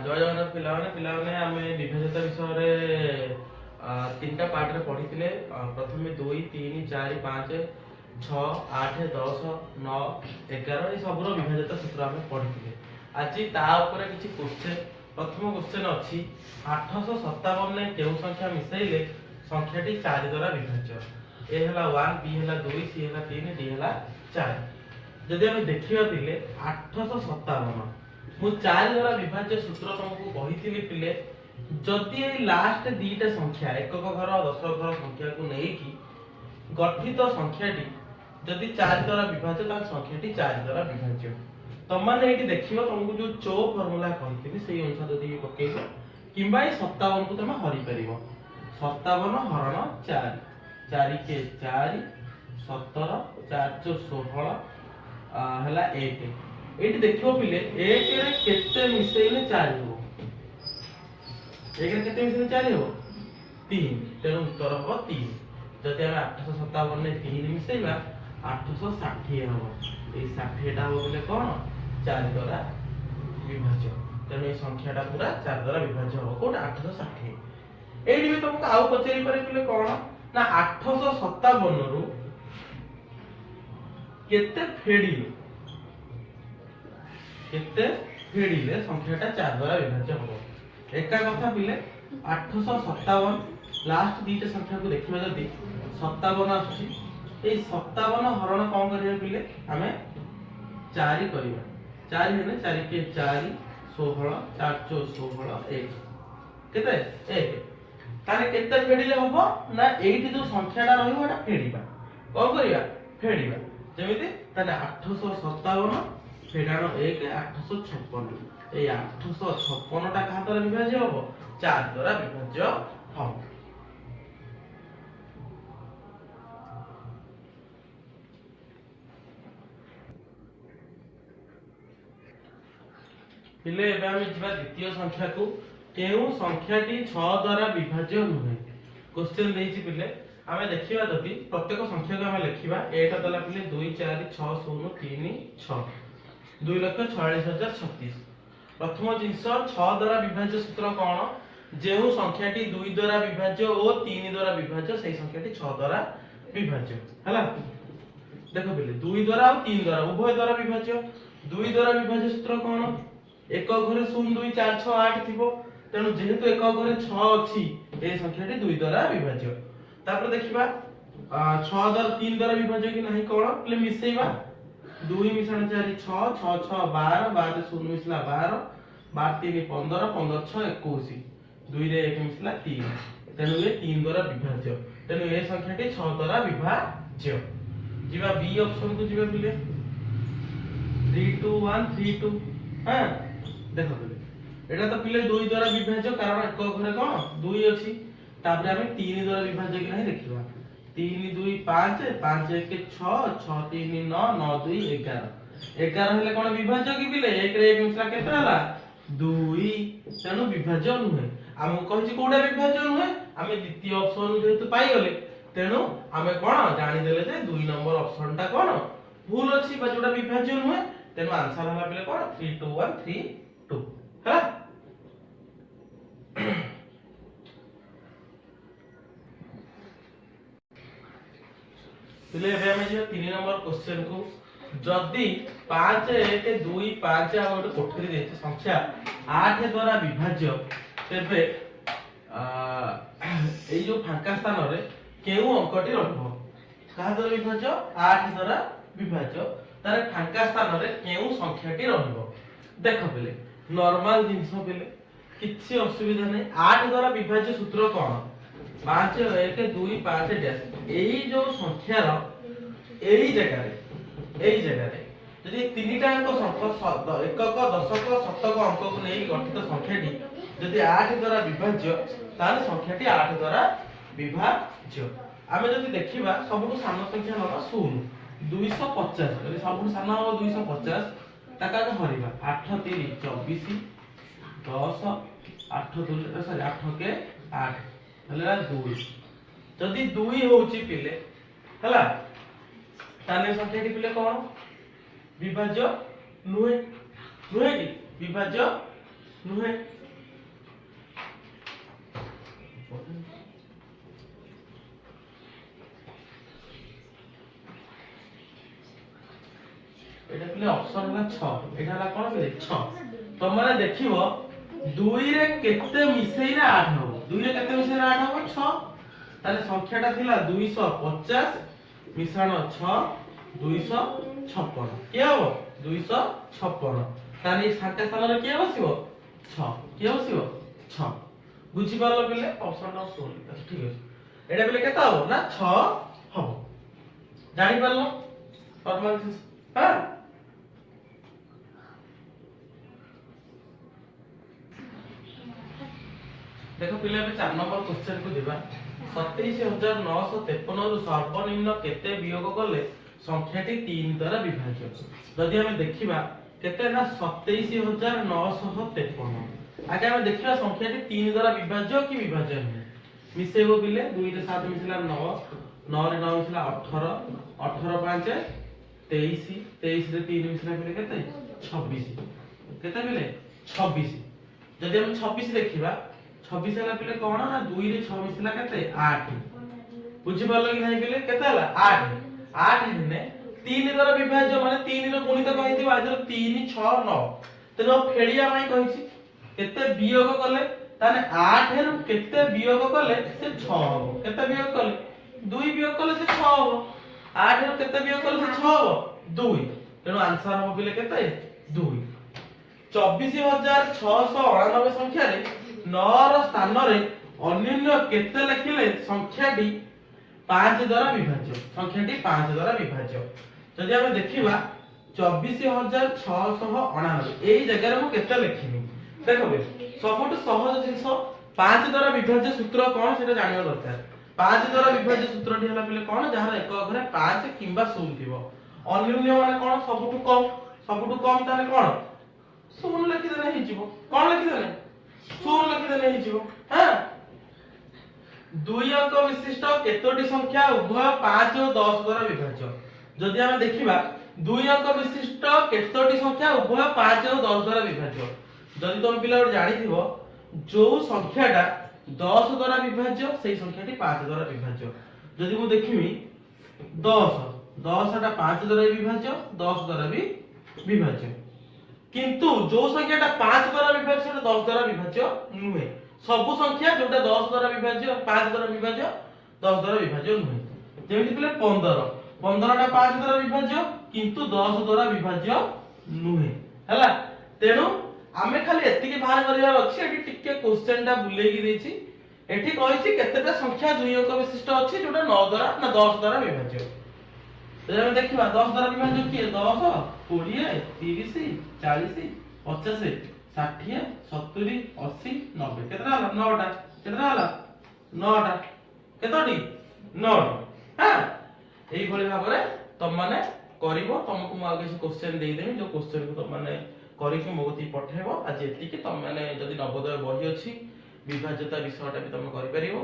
जय जगन्नाथ पिलाने आमे विभाजता विषय तीनटा पार्ट रे पढ़ी प्रथम 2 3 4 5 6 8 10 9 11 ये सब विभाजता सूत्र आमे पढ़ी आज ता ऊपर किछि क्वेश्चन। प्रथम क्वेश्चन अछि 857 ने केउ संख्या मिसैले संख्याटी 4 द्वारा विभाज्य। ए हला 1 बी हला 2 सी हला 3 डी हला 4। जदि आमे देखिबा पिले 857 मु 4 द्वारा विभाज्य सूत्र तुमको कहिथिली पिले जदि ए लास्ट दीटा संख्या एकक घर दशक घर संख्या को नै कि गठित संख्याटी जदि 4 द्वारा विभाज्य ता संख्याटी 4 द्वारा विभाज्य। तुम माने एठी देखिबो तुमको जो चो फार्मूला कहिथिली सेही अनुसार जदि पकेइबो किंबा ए 57 को तुम हरि परिबो 57 हरण 4 4 के 4 17 4 चो 16 हला 1 एठी देखिबो पिले 1 रे केते मिसेइले 4 हो 1 रे केते मिसेइले 4 हो 3 तेनु उत्तर हो 3। जदि हम 857 ने 3 मिसेइबा 860 हो ए 60 टा हो बोले कोन 4 द्वारा विभाज्य। तेनु ए संख्याटा पूरा 4 द्वारा विभाज्य हो कोन 860। एठी भी तुमको आउ पचेरी पारे पिले कोन ना 857 रु केते फेडिले संख्याटा 4 द्वारा विभाज्य हो। एका कथा पिले 857 लास्ट दीटा संख्या को देखिबा जदी 57 आछी ए 57 हरण कोन करिया पिले हमें 4 करिबा 4 हेने 4 के 4 16 4 चो 16 1 केते 1 तारे केते फेडिले होबो ना एठी जो संख्याटा रहिबो एटा फेडिबा कोन करिया फेडिबा जेमिति ताले 857 फेडानो 1 856 ए 856 टा कहा द्वारा विभाज्य होबो 4 द्वारा विभाज्य हो। पिले एबे हम जिबा द्वितीय संख्या को केउ संख्याटी 6 द्वारा विभाज्य नुहे। क्वेश्चन देछि पिले आमे देखिबा जति प्रत्येक संख्या को आमे लिखिबा एटा दला पिले 2 4 6 0 3 6 2,46,036। प्रथम जिंस 6 द्वारा विभाज्य सूत्र कोन जेउ संख्याटी 2 द्वारा विभाज्य और 3 द्वारा विभाज्य सेही संख्याटी 6 द्वारा विभाज्य हला। देखो पिले 2 द्वारा और 3 द्वारा उभय द्वारा विभाज्य 2 द्वारा विभाज्य सूत्र कोन एक घरे 0 2 4 6 8 थिबो तेनु जेहेतु एक घरे 6 अछि ए संख्याटी 2 द्वारा विभाज्य। तापर देखिबा 6 द्वारा 3 द्वारा विभाज्य कि नाही कोन प्ले मिसेइबा 2 मिश्रण 4 6 6 6 12 12 0 मिसला 12 12 3 15 15 6 21 2 रे 1 मिसला 3 तेनु ए 3 द्वारा विभाज्य। तेनु ए संख्याटी 6 द्वारा विभाज्य। जिबा बी ऑप्शन को जिबा पिले 3 2 1 3 2 हां देखो पिले एटा तो पिले 2 द्वारा विभाज्य कारण एक घरे कोन 2 अछि तापर हमें 3 द्वारा विभाज्य कि नहीं देखिबा 3 2 5 5 1 6 6 3 9 9 2 11 11 हेले कोन विभाज्य कि पिले 1 रे 1 मिसला केते हला 2 तेनु विभाज्य नुहे। हम कहि कोडा विभाज्य नुहे हमें द्वितीय ऑप्शन जेतु पाई गले तेनु हमें कोन जानि देले जे 2 नंबर ऑप्शन टा कोन भूल अछि बा जोडा विभाज्य नुहे तेनु आंसर हला पिले कोन 3 2 1 3 2 हला। पिले एबे हमें जे 3 नंबर क्वेश्चन को जदी 5 1 2 5 आ गोटे कोठरी देछि संख्या 8 द्वारा विभाज्य तेबे एई जो फांका स्थान रे केउ अंकटी रहबो कहा द्वारा विभाज्य 8 द्वारा विभाज्य तारे फांका स्थान रे केउ संख्याटी रहबो। देखो पिले नॉर्मल जिंस पिले किछि असुविधा नै 8 द्वारा विभाज्य सूत्र कोन 5 1 2 5 डैश एई जो संख्या रो एई जगह रे यदि तीनटा अंक संख्या एकक दशक शतक अंक को नै गठित संख्याटी यदि 8 द्वारा विभाज्य तार संख्याटी 8 द्वारा विभाज्य। आमे यदि देखिबा सबटु सानो संख्या नबा 0 250 यदि सबटु सानो हो 250 ताका के हरिबा 8 3 24 10 8 2 सॉरी 8 के 8 हला 2 जदि 2 होउची पिले हला ताने संख्याटी पिले कोन विभाज्य नुहे नुहे कि विभाज्य नुहे एटा पिले ऑप्शन होला 6 एटा होला कोन पिले 6 तो माने देखिवो 2 रे केते मिसेइले 8 हो 2 रे केते मिसेइले 8 हो 6 ताले संख्याटा थिला 250 मिश्रण 6 256 के हो 256 ताले फांका स्थान रे के बसिबो 6 के बसिबो 6 बुझी पारलो पिले ऑप्शन टा सोल ठीक है एटा पिले केता हो ना 6 हो जानि पारलो फॉर्मूला हां देखो पिले 4 नंबर क्वेश्चन को दिबा 27953 रु सर्वनिम्न केते वियोग कले संख्याटी 3 द्वारा विभाज्य जदि हमें देखिबा केते ना 27953 आगे हमें देखिबा संख्याटी 3 द्वारा विभाज्य कि विभाज्य नहीं मिसेबो पिले 2 रे 7 मिसला 9 9 रे 9 मिसला 18 18 5 23 23 रे 3 मिसला पिले केते 26 केते पिले 26 जदि हम 26 देखिबा 26 हला पिले कोन ना 2 रे 6 मिसला केते 8 बुझि पारलो कि नाही पिले केते हला 8 8 हेने 3 द्वारा विभाज्य माने 3 रो गुणित कहि दिबा आजर 3 6 9 तेनो फेड़िया माई कहिछि केते वियोग कले ताने 8 रो केते वियोग कले से 6 हो केते वियोग कले 2 वियोग कले से 6 हो 8 रो केते वियोग कले से 6 हो 2 तेनो आंसर हो पिले केते 2 24699 संख्या रे 9 रो स्थान रे अन्य केते लिखिले संख्याटी 5 द्वारा विभाज्य संख्याटी 5 द्वारा विभाज्य जदि हम देखिबा 24699 एई जगह रे मु केते लिखिनी देखो बे सबटु सहज जिंस 5 द्वारा विभाज्य सूत्र कोन सेटा जानिबा दरकार 5 द्वारा विभाज्य सूत्रटी हला पिले कोन जहार एक अघरे 5 किंबा 0 थिबो अन्य माने कोन सबटु कम ताले कोन 0 लिखि देले हि जिवो कोन लिखि देले 0 लिखि देले हि जिवो हां 2 अंक विशिष्ट केतोटी संख्या उभय 5 और 10 द्वारा विभाज्य जदि हम देखिबा 2 अंक विशिष्ट केतोटी संख्या उभय 5 और 10 द्वारा विभाज्य जदि तुम पिला जानि थिबो जो संख्याटा 10 द्वारा विभाज्य सेही संख्याटी 5 द्वारा विभाज्य जदि मु देखिमी 10 टा 5 द्वारा विभाज्य 10 द्वारा भी विभाज्य किंतु जो संख्याटा 5 द्वारा विभाज्य सेटा 10 द्वारा विभाज्य नुहे सब संख्या जोटा 10 द्वारा विभाज्य 5 द्वारा विभाज्य 10 द्वारा विभाज्य नुहे जेमिति पिले 15 टा 5 द्वारा विभाज्य किंतु 10 द्वारा विभाज्य नुहे हला तेनु आमे खाली एतिके बाहर करिवार अछि एठी टिके क्वेश्चन टा बुलेई कि देछि एठी कहिछि केतेटा संख्या 2 अंक विशिष्ट अछि जोटा 9 द्वारा ना 10 द्वारा विभाज्य तो हम देखिबा 10 द्वारा विभाज्य कि 10 20 30 40 50 60 70 80 90 केतना हला 9 टा केतना हला 9 टा केतोटी 9 हां एई भली भाबरे तम माने करिवो तुमको मु आगे क्वेश्चन देई देमी जो क्वेश्चन को तुम माने करिकि मोगती पठेबो आज एतिकी तुम माने जदी नवोदय बही अछि विभाज्यता विषयटा भी तुम करि परिबो